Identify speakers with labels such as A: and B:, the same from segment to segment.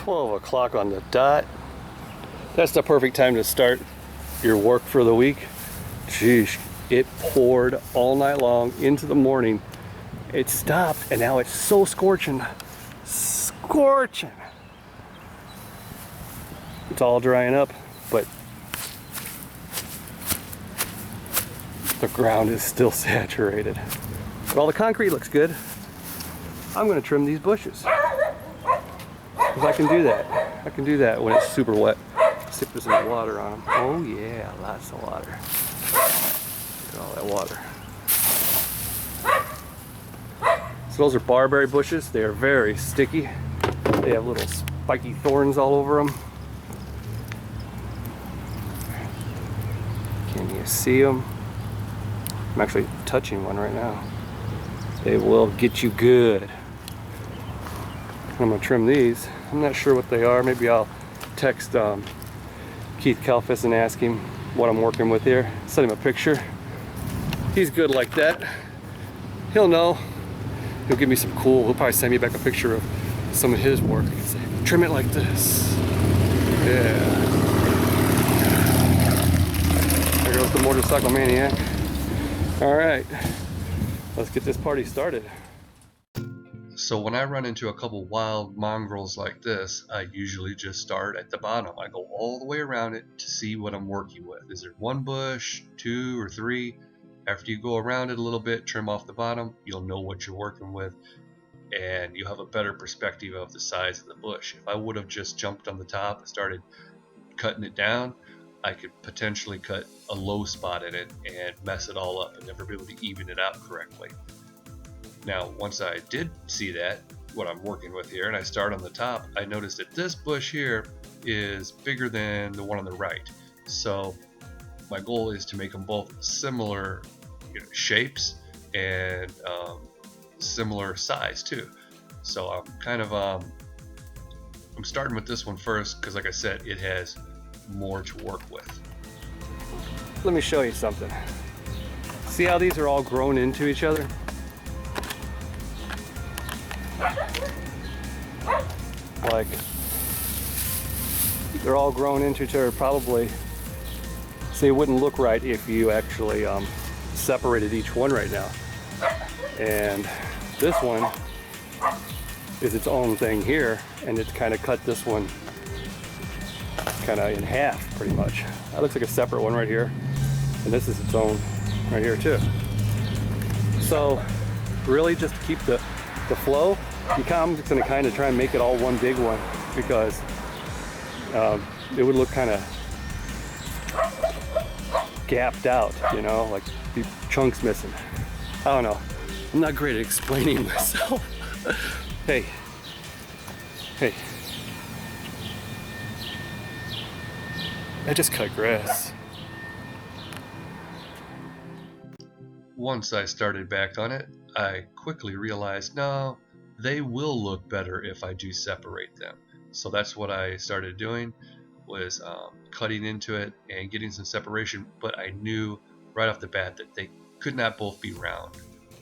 A: 12 o'clock on the dot. That's the perfect time to start your work for the week. Jeez, it poured all night long into the morning. It stopped and now it's so scorching. Scorching. It's all drying up, but the ground is still saturated. But all the concrete looks good. I'm going to trim these bushes. Because I can do that. I can do that when it's super wet. Stick this in water on them. Oh yeah, lots of water. Look at all that water. So those are barberry bushes. They are very sticky. They have little spiky thorns all over them. Can you see them? I'm actually touching one right now. They will get you good. I'm gonna trim these. I'm not sure what they are. Maybe I'll text Keith Kalfas and ask him what I'm working with here. Send him a picture. He's good like that. He'll know. He'll give me some cool. He'll probably send me back a picture of some of his work. He'll say, trim it like this. Yeah. There goes the motorcycle maniac. All right, let's get this party started. So when I run into a couple wild mongrels like this, I usually just start at the bottom. I go all the way around it to see what I'm working with. Is there one bush, two, or three? After you go around it a little bit, trim off the bottom, you'll know what you're working with, and you'll have a better perspective of the size of the bush. If I would have just jumped on the top and started cutting it down, I could potentially cut a low spot in it and mess it all up and never be able to even it out correctly. Now, once I did see that, what I'm working with here, and I start on the top, I noticed that this bush here is bigger than the one on the right. So my goal is to make them both similar shapes and similar size too. So I'm kind of I'm starting with this one first because, like I said, it has more to work with. Let me show you something. See how these are all grown into each other? Like, they're all grown into each other. Probably, see, it wouldn't look right if you actually separated each one right now. And this one is its own thing here, and it's kind of cut this one kind of in half, pretty much. That looks like a separate one right here, and this is its own right here too. So really just to keep the flow, I'm just going to kind of try and make it all one big one, because it would look kind of gapped out, you know, like the chunks missing. I don't know. I'm not great at explaining myself. Hey. I just cut grass. Once I started back on it, I quickly realized, no, they will look better if I do separate them. So that's what I started doing, was cutting into it and getting some separation. But I knew right off the bat that they could not both be round,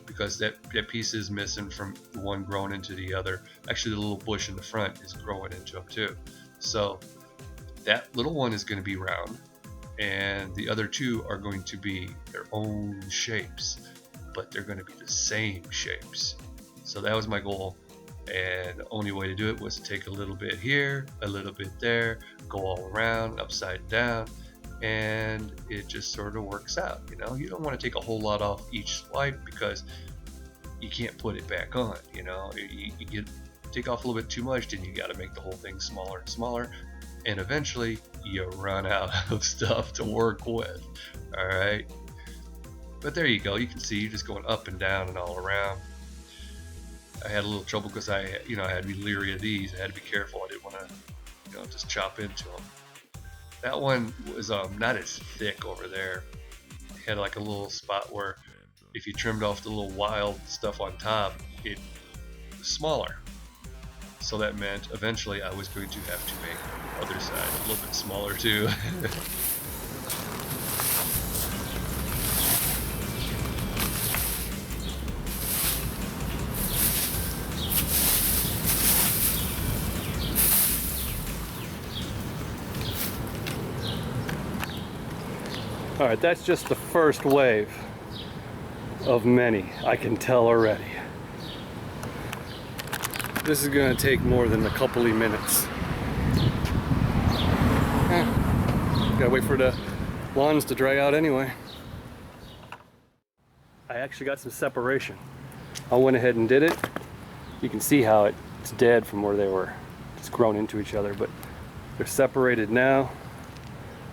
A: because that piece is missing from the one growing into the other. Actually, the little bush in the front is growing into them too. So that little one is going to be round, and the other two are going to be their own shapes, but they're going to be the same shapes. So that was my goal, and the only way to do it was to take a little bit here, a little bit there, go all around, upside down, and it just sort of works out. You know, you don't want to take a whole lot off each swipe because you can't put it back on. You know, you take off a little bit too much, then you got to make the whole thing smaller and smaller, and eventually you run out of stuff to work with. All right, but there you go. You can see you're just going up and down and all around. I had a little trouble because I had to be leery of these. I had to be careful. I didn't want to, just chop into them. That one was not as thick over there. It had like a little spot where if you trimmed off the little wild stuff on top, it was smaller. So that meant eventually I was going to have to make the other side a little bit smaller too.
B: All right, that's just the first wave of many, I can tell already. This is gonna take more than a couple of minutes. Gotta wait for the lawns to dry out anyway. I actually got some separation. I went ahead and did it. You can see how it's dead from where they were just grown into each other, but they're separated now.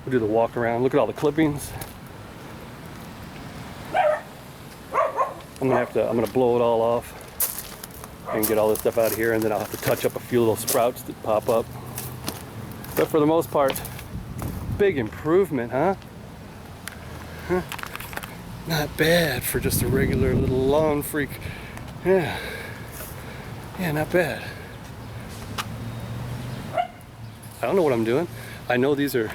B: We'll do the walk around. Look at all the clippings. I'm gonna blow it all off and get all this stuff out of here, and then I'll have to touch up a few little sprouts that pop up. But for the most part, big improvement, huh? Not bad for just a regular little lawn freak. Yeah, not bad. I don't know what I'm doing. I know these are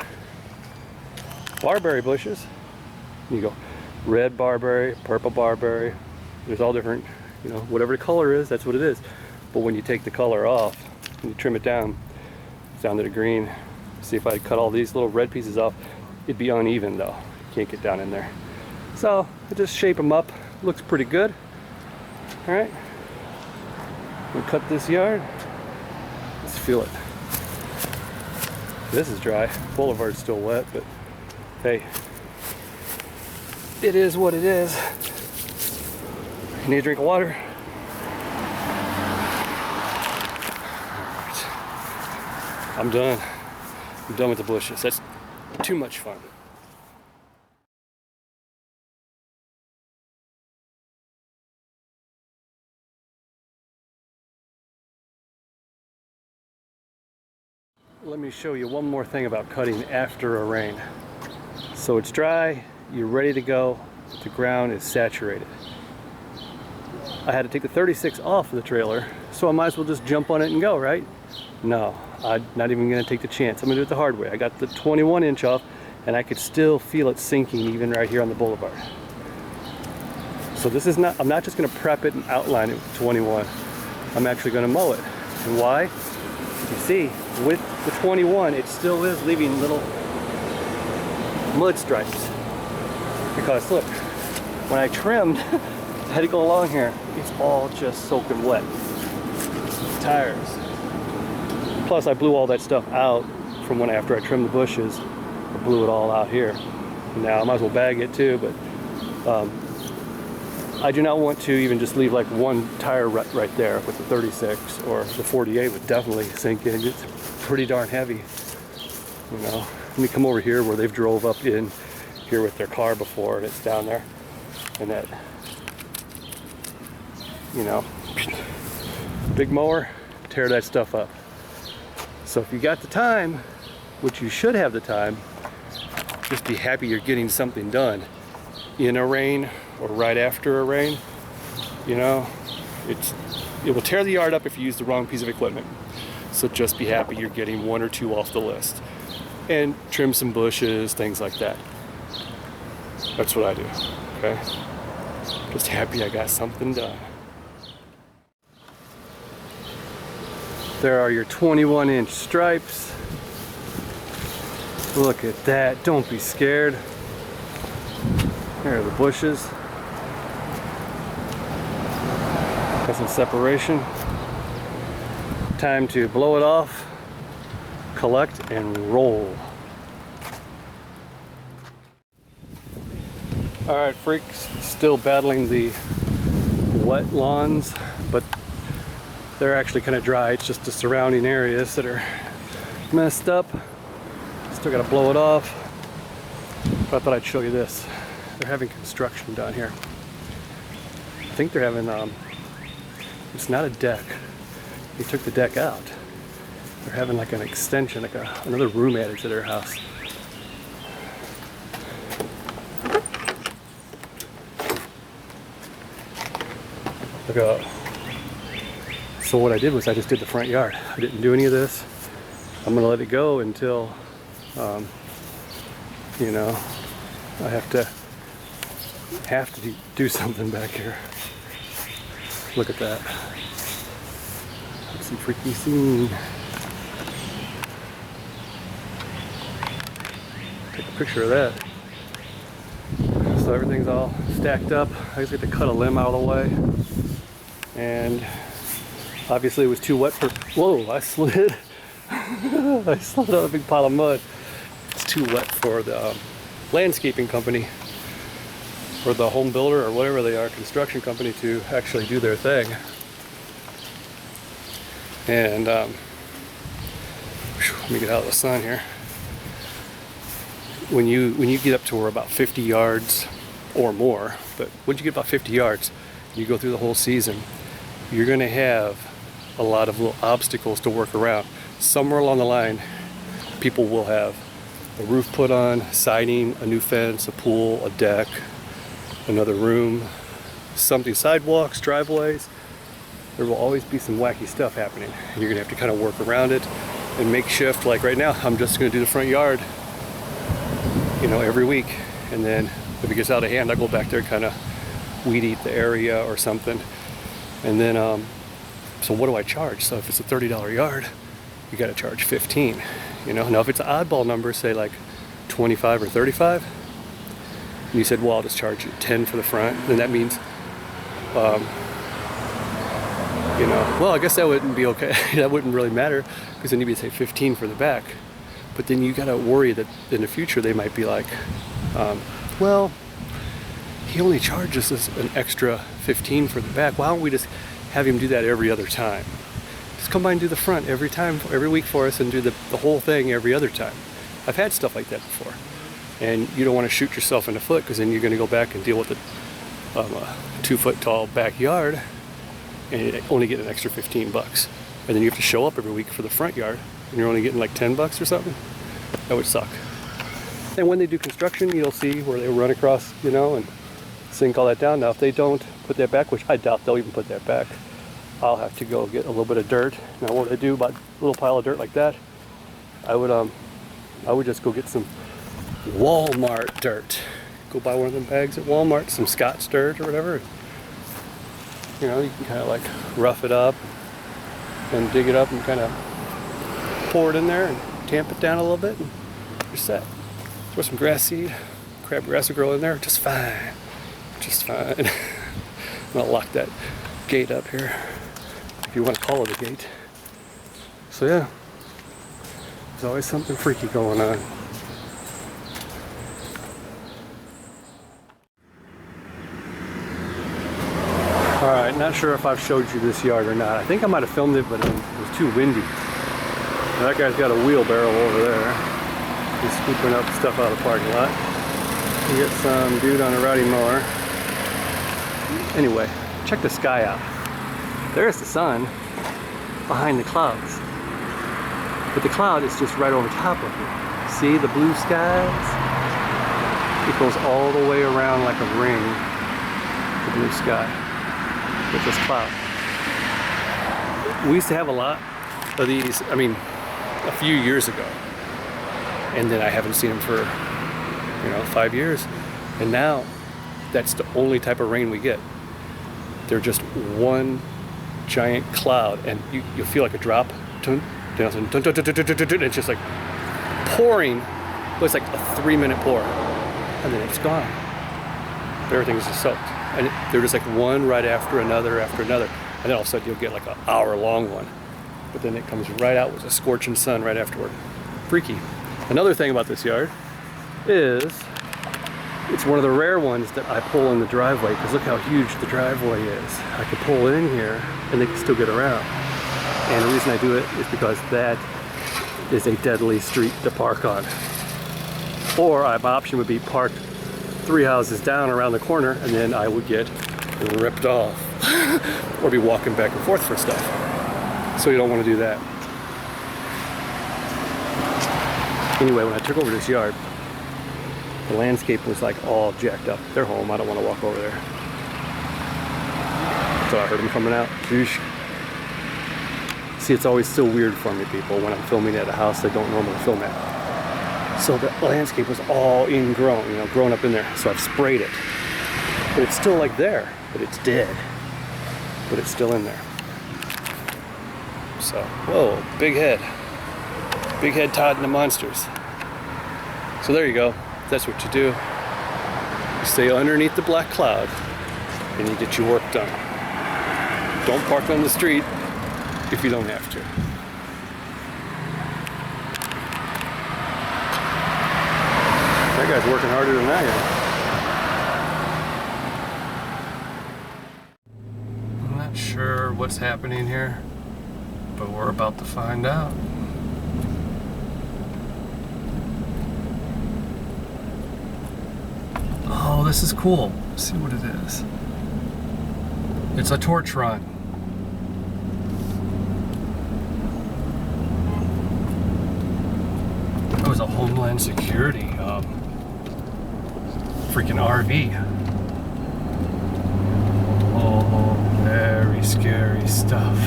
B: barberry bushes. You go red barberry, purple barberry. There's all different, you know, whatever the color is, that's what it is. But when you take the color off and you trim it down to the green, see, if I cut all these little red pieces off, it'd be uneven though. You can't get down in there. So I just shape them up. Looks pretty good. All right. We'll cut this yard. Let's feel it. This is dry. Boulevard's still wet, but hey, it is what it is. You need a drink of water? Alright. I'm done. I'm done with the bushes. That's too much fun. Let me show you one more thing about cutting after a rain. So it's dry, you're ready to go, the ground is saturated. I had to take the 36 off of the trailer, so I might as well just jump on it and go, right? No, I'm not even gonna take the chance. I'm gonna do it the hard way. I got the 21 inch off, and I could still feel it sinking even right here on the boulevard. So this is not, I'm not just gonna prep it and outline it with 21. I'm actually gonna mow it. And why? You see, with the 21, it still is leaving little mud stripes. Because look, when I trimmed, I had to go along here, it's all just soaking wet. Tires. Plus I blew all that stuff out from when after I trimmed the bushes. I blew it all out here. Now I might as well bag it too, but I do not want to even just leave like one tire right there with the 36, or the 48 would definitely sink in. It's pretty darn heavy, you know. Let me come over here where they've drove up in here with their car before, and it's down there, and that, you know, big mower, tear that stuff up. So if you got the time, which you should have the time, just be happy you're getting something done in a rain or right after a rain. You know, it will tear the yard up if you use the wrong piece of equipment. So just be happy you're getting one or two off the list, and trim some bushes, things like that. That's what I do, okay? Just happy I got something done. There are your 21 inch stripes. Look at that, don't be scared. Here are the bushes. Got some separation. Time to blow it off, collect, and roll. All right, freaks, still battling the wet lawns, but they're actually kind of dry. It's just the surrounding areas that are messed up. Still gotta blow it off. But I thought I'd show you this. They're having construction down here. I think they're having, it's not a deck. They took the deck out. They're having like an extension, like another room added to their house. Look out. So what I did was I just did the front yard. I didn't do any of this. I'm gonna let it go until, you know, I have to do something back here. Look at that. That's some freaky scene. Take a picture of that. So everything's all stacked up. I just get to cut a limb out of the way. And obviously it was too wet for, whoa, I slid. I slid on a big pile of mud. It's too wet for the landscaping company or the home builder or whatever they are, construction company, to actually do their thing. And let me get out of the sun here. When you get up to where about 50 yards or more, but once you get about 50 yards, you go through the whole season, you're going to have a lot of little obstacles to work around. Somewhere along the line, people will have a roof put on, siding, a new fence, a pool, a deck, another room, something, sidewalks, driveways. There will always be some wacky stuff happening, and you're gonna have to kind of work around it and make shift. Like right now, I'm just gonna do the front yard, you know, every week, and then if it gets out of hand, I go back there and kind of weed eat the area or something. And then, so what do I charge? So if it's a $30 yard, you got to charge 15. You know, now if it's an oddball number, say like 25 or 35, and you said, well, I'll just charge you 10 for the front, then that means, you know, well, I guess that wouldn't be okay. That wouldn't really matter, because then you'd be say 15 for the back. But then you got to worry that in the future they might be like, well, he only charges us an extra 15 for the back. Why don't we just have him do that every other time? Just come by and do the front every time, every week for us, and do the whole thing every other time. I've had stuff like that before. And you don't want to shoot yourself in the foot, because then you're going to go back and deal with a 2-foot tall backyard and only get an extra 15 bucks. And then you have to show up every week for the front yard, and you're only getting like 10 bucks or something. That would suck. And when they do construction, you'll see where they run across, you know, and sink all that down. Now, if they don't put that back, which I doubt they'll even put that back, I'll have to go get a little bit of dirt. Now, what would I do about a little pile of dirt like that? I would just go get some Walmart dirt. Go buy one of them bags at Walmart, some Scott's dirt or whatever. You know, you can kind of like rough it up and dig it up and kind of pour it in there and tamp it down a little bit, and you're set. Throw some grass seed, crabgrass will grow in there just fine. Just fine. I'm gonna lock that gate up here, if you want to call it a gate. So yeah, there's always something freaky going on. Alright, not sure if I've showed you this yard or not. I think I might have filmed it, but it was too windy. Now that guy's got a wheelbarrow over there. He's scooping up stuff out of the parking lot. You get some dude on a rowdy mower. Anyway, check the sky out. There's the sun behind the clouds. But the cloud is just right over top of it. See the blue skies? It goes all the way around like a ring, the blue sky, with this cloud. We used to have a lot of these, I mean, a few years ago. And then I haven't seen them for, 5 years. And now, that's the only type of rain we get. They're just one giant cloud, and you'll feel like a drop. It's just like pouring, but it's like a 3-minute pour, and then it's gone. Everything's just soaked, and they're just like one right after another, and then all of a sudden you'll get like an hour-long one, but then it comes right out with a scorching sun right afterward. Freaky. Another thing about this yard is it's one of the rare ones that I pull in the driveway, because look how huge the driveway is. I can pull it in here and they can still get around. And the reason I do it is because that is a deadly street to park on. Or my option would be park 3 houses down around the corner, and then I would get ripped off. Or be walking back and forth for stuff. So you don't want to do that. Anyway, when I took over this yard, the landscape was like all jacked up. They're home, I don't want to walk over there. So I heard them coming out. Sheesh. See, it's always still weird for me, people, when I'm filming at a house I don't normally film at. So the landscape was all ingrown, grown up in there. So I've sprayed it. But it's still like there, but it's dead. But it's still in there. So, whoa, big head. Big head Todd and the Monsters. So there you go. That's what you do. You stay underneath the black cloud and you get your work done. Don't park on the street if you don't have to. That guy's working harder than I am. I'm not sure what's happening here, but we're about to find out. Oh, this is cool. Let's see what it is. It's a torch run. That was a Homeland Security freaking RV. Oh, very scary stuff.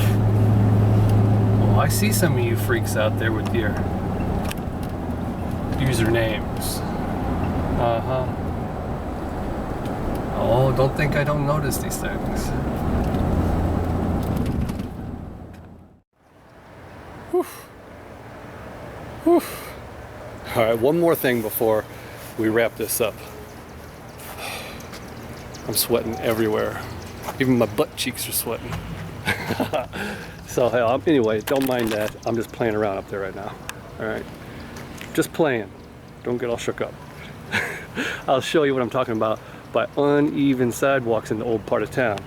B: Oh, I see some of you freaks out there with your usernames. Uh-huh. Oh, don't think I don't notice these things. Whew. Whew. All right, one more thing before we wrap this up. I'm sweating everywhere. Even my butt cheeks are sweating. So anyway, don't mind that. I'm just playing around up there right now. All right, just playing. Don't get all shook up. I'll show you what I'm talking about by uneven sidewalks in the old part of town.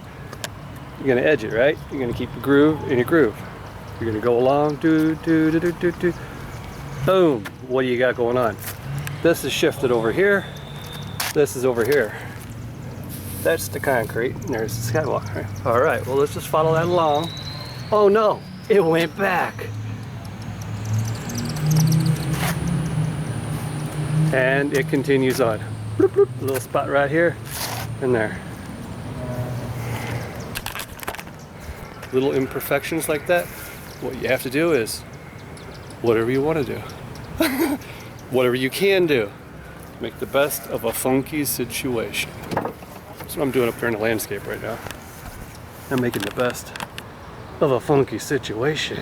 B: You're gonna edge it, right? You're gonna keep the groove in your groove. You're gonna go along, do. Boom, what do you got going on? This is shifted over here. This is over here. That's the concrete, and there's the sidewalk, right? All right, well, let's just follow that along. Oh no, it went back. And it continues on. Bloop, bloop, a little spot right here and there. Little imperfections like that. What you have to do is whatever you want to do. Whatever you can do. Make the best of a funky situation. That's what I'm doing up there in the landscape right now. I'm making the best of a funky situation.